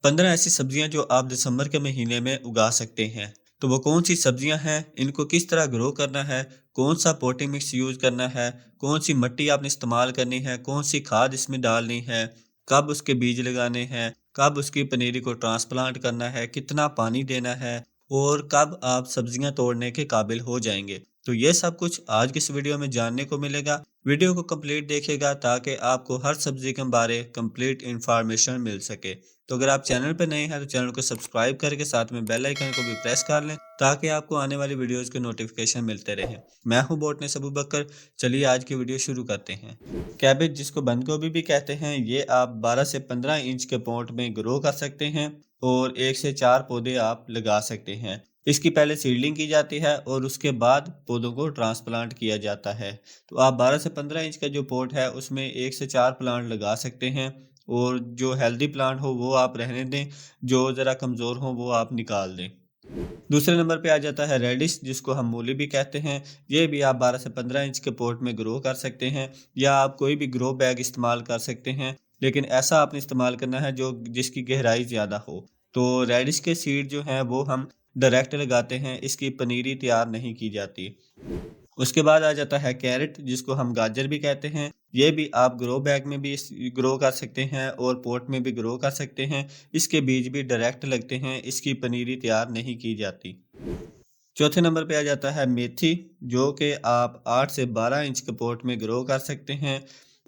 15 ऐसी सब्जियां जो आप दिसंबर के महीने में उगा सकते हैं। तो वो कौन सी सब्जियां हैं, इनको किस तरह ग्रो करना है, कौन सा पोटिंग मिक्स यूज करना है, कौन सी मिट्टी आपने इस्तेमाल करनी है, कौन सी खाद इसमें डालनी है, कब उसके बीज लगाने हैं, कब उसकी पनीरी को ट्रांसप्लांट करना है, कितना पानी देना है और कब आप सब्जियां तोड़ने के काबिल हो जाएंगे। तो ये सब कुछ आज की इस वीडियो में जानने को मिलेगा। वीडियो को कंप्लीट देखिएगा ताकि आपको हर सब्जी के बारे कंप्लीट इंफॉर्मेशन मिल सके। तो अगर आप चैनल पर नए हैं तो चैनल को सब्सक्राइब करके साथ में बेल आइकन को भी प्रेस कर लें ताकि आपको आने वाली वीडियोस के नोटिफिकेशन मिलते रहें। मैं हूं बोटनिस्ट अबू बकर। चलिए आज की वीडियो शुरू करते हैं। कैबेज जिसको बंद गोभी भी कहते हैं, ये आप 12 से 15 इंच के पॉट में ग्रो कर सकते हैं और 1 से 4 पौधे आप लगा सकते हैं। इसकी पहले सीडलिंग की जाती है और उसके बाद पौधों को ट्रांसप्लांट किया जाता है। तो आप 12 से 15 इंच का जो पॉट है उसमें 1 से 4 प्लांट लगा सकते हैं और जो हेल्दी प्लांट हो वो आप रहने दें, जो ज़रा कमज़ोर हो वो आप निकाल दें। दूसरे नंबर पे आ जाता है रेडिश जिसको हम मूली भी कहते हैं। ये भी आप 12 से 15 इंच के पॉट में ग्रो कर सकते हैं या आप कोई भी ग्रो बैग इस्तेमाल कर सकते हैं, लेकिन ऐसा आपने इस्तेमाल करना है जो जिसकी गहराई ज़्यादा हो। तो रेडिश के सीड जो हैं वो हम डायरेक्ट लगाते हैं, इसकी पनीरी तैयार नहीं की जाती। उसके बाद आ जाता है कैरेट जिसको हम गाजर भी कहते हैं। ये भी आप ग्रो बैग में भी ग्रो कर सकते हैं और पॉट में भी ग्रो कर सकते हैं। इसके बीज भी डायरेक्ट लगते हैं, इसकी पनीरी तैयार नहीं की जाती। चौथे नंबर पे आ जाता है मेथी, जो कि आप 8 से 12 इंच के पॉट में ग्रो कर सकते हैं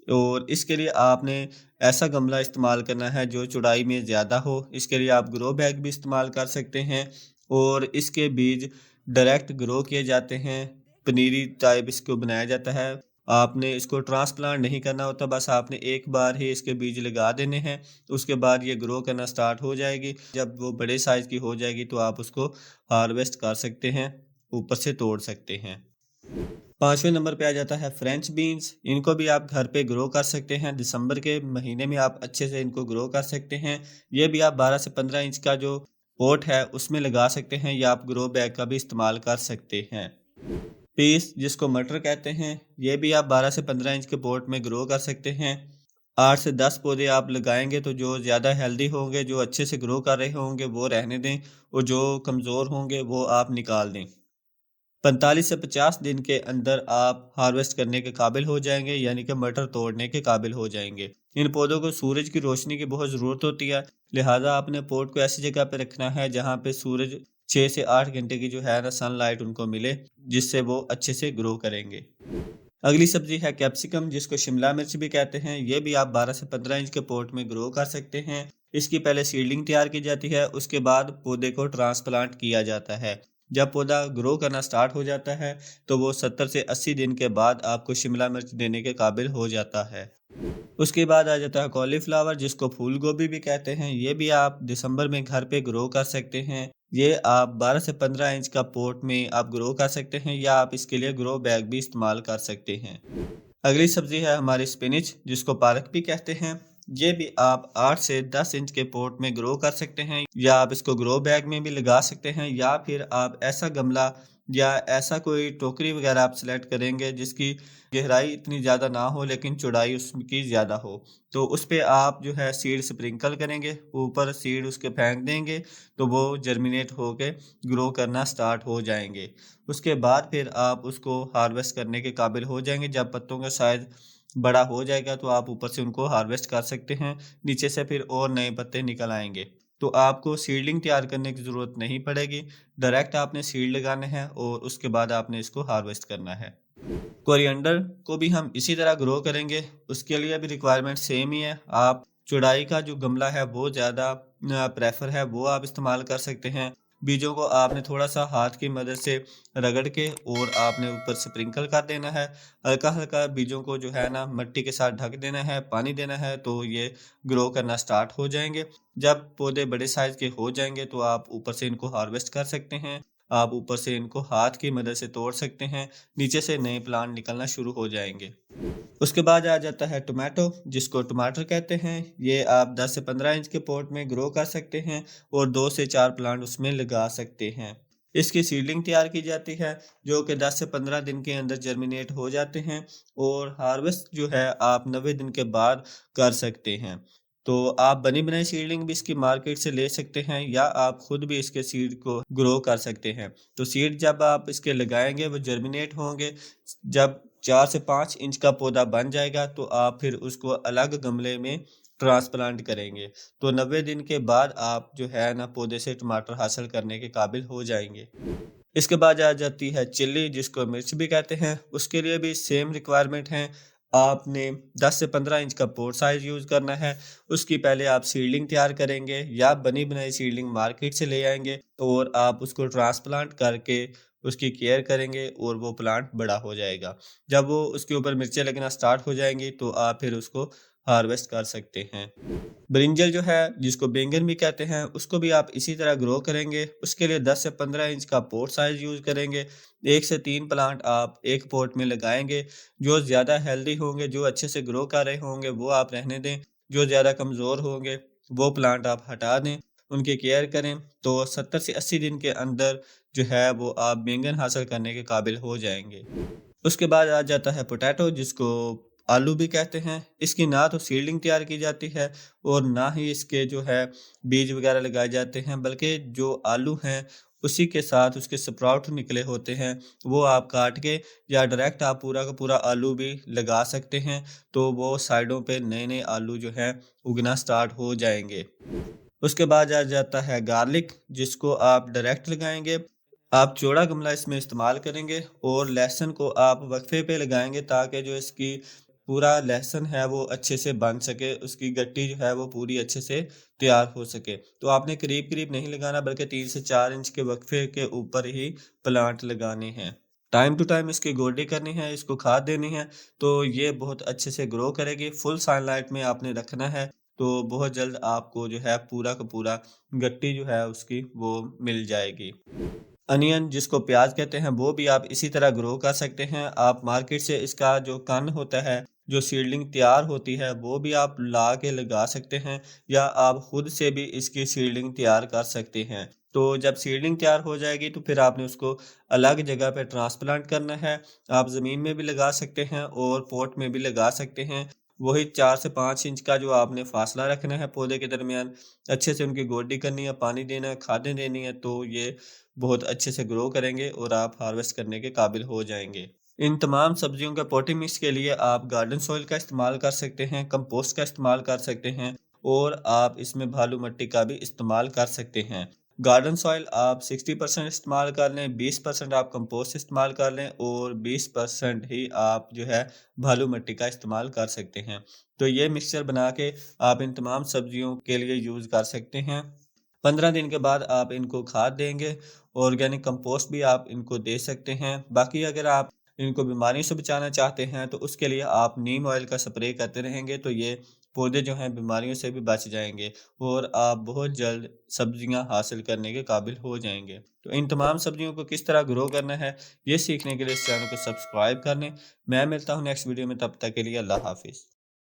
और इसके लिए आपने ऐसा गमला इस्तेमाल करना है जो चौड़ाई में ज़्यादा हो। इसके लिए आप ग्रो बैग भी इस्तेमाल कर सकते हैं और इसके बीज डायरेक्ट ग्रो किए जाते हैं, पनीरी टाइप इसको बनाया जाता है। आपने इसको ट्रांसप्लांट नहीं करना होता, बस आपने एक बार ही इसके बीज लगा देने हैं। उसके बाद ये ग्रो करना स्टार्ट हो जाएगी। जब वो बड़े साइज़ की हो जाएगी तो आप उसको हार्वेस्ट कर सकते हैं, ऊपर से तोड़ सकते हैं। पाँचवें नंबर पे आ जाता है फ्रेंच बीन्स। इनको भी आप घर पे ग्रो कर सकते हैं। दिसंबर के महीने में आप अच्छे से इनको ग्रो कर सकते हैं। ये भी आप 12 से 15 इंच का जो पॉट है उसमें लगा सकते हैं या आप ग्रो बैग का भी इस्तेमाल कर सकते हैं। पीस जिसको मटर कहते हैं, ये भी आप 12 से 15 इंच के पॉट में ग्रो कर सकते हैं। 8 से 10 पौधे आप लगाएंगे तो जो ज़्यादा हेल्दी होंगे, जो अच्छे से ग्रो कर रहे होंगे वो रहने दें और जो कमज़ोर होंगे वो आप निकाल दें। 45 से 50 दिन के अंदर आप हार्वेस्ट करने के काबिल हो जाएंगे, यानी कि मटर तोड़ने के काबिल हो जाएंगे। इन पौधों को सूरज की रोशनी की बहुत ज़रूरत होती है, लिहाजा आपने पॉट को ऐसी जगह पे रखना है जहाँ पे सूरज 6 से 8 घंटे की जो है ना सनलाइट उनको मिले, जिससे वो अच्छे से ग्रो करेंगे। अगली सब्जी है कैप्सिकम जिसको शिमला मिर्च भी कहते हैं। ये भी आप 12 से 15 इंच के पॉट में ग्रो कर सकते हैं। इसकी पहले सीडलिंग तैयार की जाती है, उसके बाद पौधे को ट्रांसप्लांट किया जाता है। जब पौधा ग्रो करना स्टार्ट हो जाता है तो वो 70 से 80 दिन के बाद आपको शिमला मिर्च देने के काबिल हो जाता है। उसके बाद आ जाता है कॉलीफ्लावर जिसको फूल गोभी भी कहते हैं। ये भी आप दिसंबर में घर पे ग्रो कर सकते हैं। ये आप 12 से 15 इंच का पॉट में आप ग्रो कर सकते हैं या आप इसके लिए ग्रो बैग भी इस्तेमाल कर सकते हैं। अगली सब्जी है हमारी स्पिनिच जिसको पालक भी कहते हैं। ये भी आप 8 से 10 इंच के पॉट में ग्रो कर सकते हैं या आप इसको ग्रो बैग में भी लगा सकते हैं या फिर आप ऐसा गमला या ऐसा कोई टोकरी वगैरह आप सेलेक्ट करेंगे जिसकी गहराई इतनी ज़्यादा ना हो लेकिन चौड़ाई उसकी ज़्यादा हो। तो उस पे आप जो है सीड स्प्रिंकल करेंगे, ऊपर सीड उसके फेंक देंगे तो वो जर्मिनेट होके ग्रो करना स्टार्ट हो जाएंगे। उसके बाद फिर आप उसको हार्वेस्ट करने के काबिल हो जाएंगे। जब पत्तों का साइज बड़ा हो जाएगा तो आप ऊपर से उनको हार्वेस्ट कर सकते हैं, नीचे से फिर और नए पत्ते निकल आएंगे। तो आपको सीडलिंग तैयार करने की ज़रूरत नहीं पड़ेगी, डायरेक्ट आपने सीड लगाने हैं और उसके बाद आपने इसको हार्वेस्ट करना है। कोरिएंडर को भी हम इसी तरह ग्रो करेंगे, उसके लिए भी रिक्वायरमेंट सेम ही है। आप चौड़ाई का जो गमला है वो ज़्यादा प्रेफर है, वो आप इस्तेमाल कर सकते हैं। बीजों को आपने थोड़ा सा हाथ की मदद से रगड़ के और आपने ऊपर स्प्रिंकल कर देना है। हल्का हल्का बीजों को जो है ना मिट्टी के साथ ढक देना है, पानी देना है तो ये ग्रो करना स्टार्ट हो जाएंगे। जब पौधे बड़े साइज के हो जाएंगे तो आप ऊपर से इनको हार्वेस्ट कर सकते हैं। आप ऊपर से इनको हाथ की मदद से तोड़ सकते हैं, नीचे से नए प्लांट निकलना शुरू हो जाएंगे। उसके बाद आ जाता है टोमेटो जिसको टमाटर कहते हैं। ये आप 10 से 15 इंच के पॉट में ग्रो कर सकते हैं और 2 से 4 प्लांट उसमें लगा सकते हैं। इसकी सीडलिंग तैयार की जाती है जो कि 10 से 15 दिन के अंदर जर्मिनेट हो जाते हैं और हार्वेस्ट जो है आप 90 दिन के बाद कर सकते हैं। तो आप बनी बनाई सीडलिंग भी इसकी मार्केट से ले सकते हैं या आप खुद भी इसके सीड को ग्रो कर सकते हैं। तो सीड जब आप इसके लगाएंगे वो जर्मिनेट होंगे। जब 4 से 5 इंच का पौधा बन जाएगा तो आप फिर उसको अलग गमले में ट्रांसप्लांट करेंगे। तो 90 दिन के बाद आप जो है ना पौधे से टमाटर हासिल करने के काबिल हो जाएंगे। इसके बाद आ जाती है चिल्ली, जिसको मिर्च भी कहते हैं। उसके लिए भी सेम रिक्वायरमेंट है। आपने 10 से 15 इंच का पोर्ट साइज यूज़ करना है। उसकी पहले आप सीडलिंग तैयार करेंगे या बनी बनाई सीडलिंग मार्केट से ले आएंगे और आप उसको ट्रांसप्लांट करके उसकी केयर करेंगे और वो प्लांट बड़ा हो जाएगा। जब वो उसके ऊपर मिर्चें लगना स्टार्ट हो जाएंगी तो आप फिर उसको हार्वेस्ट कर सकते हैं। ब्रिंजल जो है, जिसको बैंगन भी कहते हैं, उसको भी आप इसी तरह ग्रो करेंगे। उसके लिए 10 से 15 इंच का पॉट साइज यूज़ करेंगे। 1 से 3 प्लांट आप एक पॉट में लगाएंगे। जो ज़्यादा हेल्दी होंगे, जो अच्छे से ग्रो कर रहे होंगे, वो आप रहने दें। जो ज़्यादा कमज़ोर होंगे वो प्लांट आप हटा दें, उनकी केयर करें। तो 70 से 80 दिन के अंदर जो है वो आप बैंगन हासिल करने के काबिल हो जाएंगे। उसके बाद आ जाता है पोटैटो, जिसको आलू भी कहते हैं। इसकी ना तो सीडलिंग तैयार की जाती है और ना ही इसके जो है बीज वगैरह लगाए जाते हैं, बल्कि जो आलू हैं उसी के साथ उसके स्प्राउट निकले होते हैं, वो आप काट के या डायरेक्ट आप पूरा का पूरा आलू भी लगा सकते हैं। तो वो साइडों पे नए नए आलू जो हैं उगना स्टार्ट हो जाएंगे। उसके बाद आ जाता है गार्लिक, जिसको आप डायरेक्ट लगाएंगे। आप चौड़ा गमला इसमें इस्तेमाल करेंगे और लहसुन को आप वक्फे पे लगाएंगे ताकि जो इसकी पूरा लहसुन है वो अच्छे से बन सके, उसकी गट्टी जो है वो पूरी अच्छे से तैयार हो सके। तो आपने करीब करीब नहीं लगाना, बल्कि 3 से 4 इंच के वक्फे के ऊपर ही प्लांट लगाने हैं। टाइम टू टाइम इसकी गोडी करनी है, इसको खाद देनी है। तो ये बहुत अच्छे से ग्रो करेगी। फुल सनलाइट में आपने रखना है। तो बहुत जल्द आपको जो है पूरा का पूरा गट्टी जो है उसकी वो मिल जाएगी। अनियन, जिसको प्याज कहते हैं, वो भी आप इसी तरह ग्रो कर सकते हैं। आप मार्केट से इसका जो कण होता है, जो सीडलिंग तैयार होती है, वो भी आप ला के लगा सकते हैं या आप खुद से भी इसकी सीडलिंग तैयार कर सकते हैं। तो जब सीडलिंग तैयार हो जाएगी तो फिर आपने उसको अलग जगह पे ट्रांसप्लांट करना है। आप ज़मीन में भी लगा सकते हैं और पॉट में भी लगा सकते हैं। वही 4 से 5 इंच का जो आपने फासला रखना है पौधे के दरमियान। अच्छे से उनकी गोडी करनी है, पानी देना है, खादें देनी है। तो ये बहुत अच्छे से ग्रो करेंगे और आप हार्वेस्ट करने के काबिल हो जाएंगे। इन तमाम सब्जियों का पॉटिंग मिक्स के लिए आप गार्डन सॉइल का इस्तेमाल कर सकते हैं, कंपोस्ट का इस्तेमाल कर सकते हैं और आप इसमें भालू मिट्टी का भी इस्तेमाल कर सकते हैं। गार्डन सॉइल आप 60% इस्तेमाल कर लें, 20% आप कंपोस्ट इस्तेमाल कर लें और 20% ही आप जो है भालू मिट्टी का इस्तेमाल कर सकते हैं। तो ये मिक्सचर बना के आप इन तमाम सब्जियों के लिए यूज़ कर सकते हैं। 15 दिन के बाद आप इनको खाद देंगे। ऑर्गेनिक कंपोस्ट भी आप इनको दे सकते हैं। बाकी अगर आप इनको बीमारियों से बचाना चाहते हैं तो उसके लिए आप नीम ऑयल का स्प्रे करते रहेंगे, तो ये पौधे जो हैं बीमारियों से भी बच जाएंगे और आप बहुत जल्द सब्जियां हासिल करने के काबिल हो जाएंगे। तो इन तमाम सब्जियों को किस तरह ग्रो करना है, ये सीखने के लिए इस चैनल को सब्सक्राइब कर लें। मैं मिलता हूँ नेक्स्ट वीडियो में, तब तक के लिए अल्लाह हाफिज़।